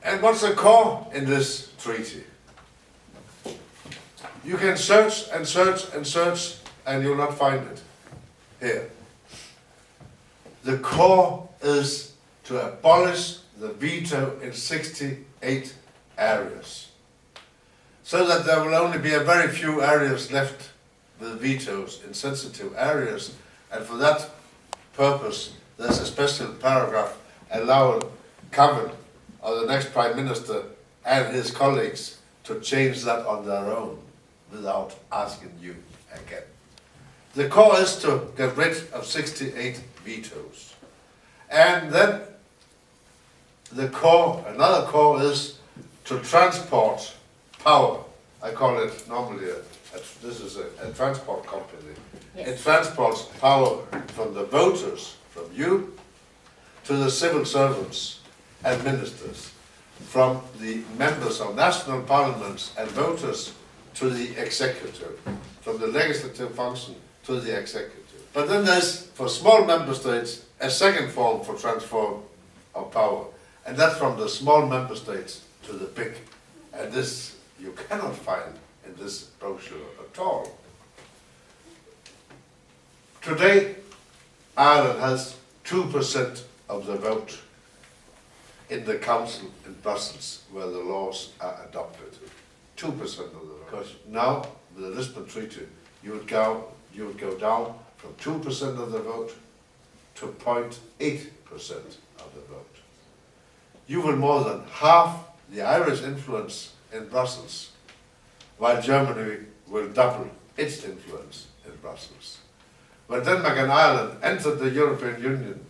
And what's the core in this treaty? You can search and search and search and you'll not find it here. The core is to abolish the veto in 68 areas, so that there will only be a very few areas left with vetoes in sensitive areas, and for that purpose there's a special paragraph allowing Cameron or the next Prime Minister and his colleagues to change that on their own without asking you again. The core is to get rid of 68 vetoes. And then the core, another core is to transport power. I call it normally, this is a transport company. Yes. It transports power from the voters, from you, to the civil servants and ministers, from the members of national parliaments and voters to the executive, from the legislative function to the executive. But then there's, for small member states, a second form for transfer of power, and that's from the small member states to the big. And this you cannot find in this brochure at all. Today, Ireland has 2% of the vote in the council in Brussels where the laws are adopted. 2% of the vote. Because now, with the Lisbon Treaty, you would go down from 2% of the vote to 0.8% of the vote. You will more than halve the Irish influence in Brussels, while Germany will double its influence in Brussels. When Denmark and Ireland entered the European Union,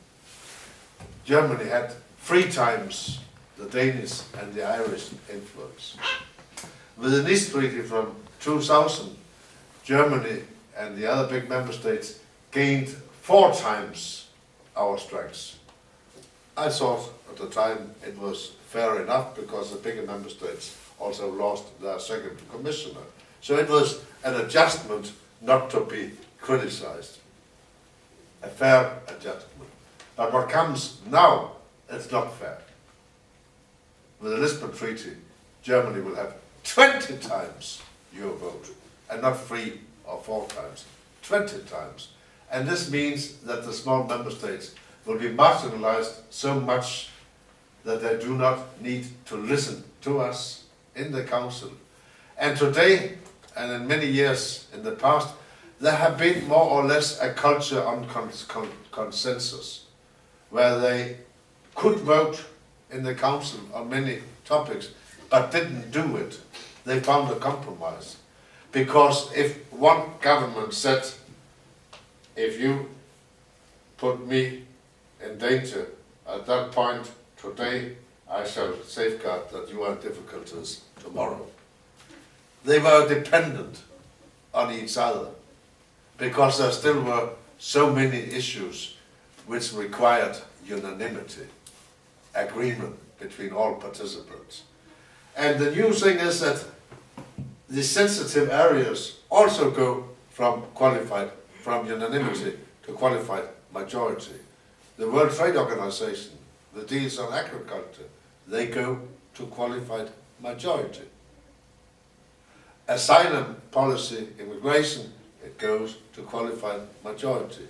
Germany had 3 times the Danish and the Irish influence. With the Nice Treaty from 2000, Germany and the other big member states gained 4 times our strengths. I thought at the time it was fair enough because the bigger member states also lost their second commissioner. So it was an adjustment not to be criticized. A fair adjustment. But what comes now, it's not fair. With the Lisbon Treaty, Germany will have 20 times your vote, and not 3 or 4 times, 20 times. And this means that the small member states will be marginalized so much that they do not need to listen to us in the Council. And today, and in many years in the past, there have been more or less a culture on consensus, where they could vote in the Council on many topics, but didn't do it. They found a compromise. Because if one government said, if you put me in danger at that point today, I shall safeguard that you are in difficulties tomorrow. They were dependent on each other, because there still were so many issues which required unanimity, agreement between all participants. And the new thing is that the sensitive areas also go from unanimity to qualified majority. The World Trade Organization, the deals on agriculture, they go to qualified majority. Asylum policy, immigration, it goes to qualified majority.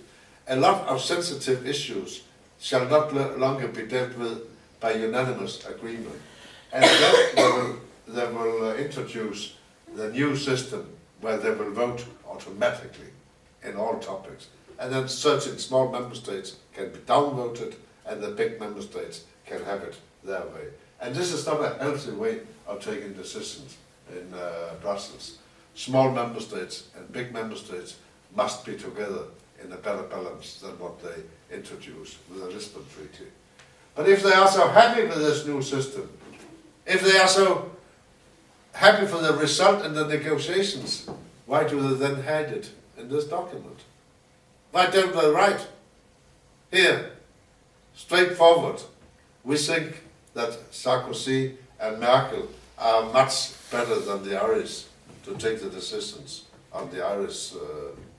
A lot of sensitive issues shall not longer be dealt with by unanimous agreement. And then they will introduce the new system where they will vote automatically in all topics. And then certain small member states can be downvoted and the big member states can have it their way. And this is not a healthy way of taking decisions in Brussels. Small member states and big member states must be together in a better balance than what they introduced with the Lisbon Treaty. But if they are so happy with this new system, if they are so happy for the result in the negotiations, why do they then hide it in this document? Why don't they write here, straightforward? We think that Sarkozy and Merkel are much better than the Irish to take the decisions on the Irish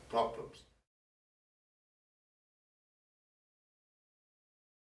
problem.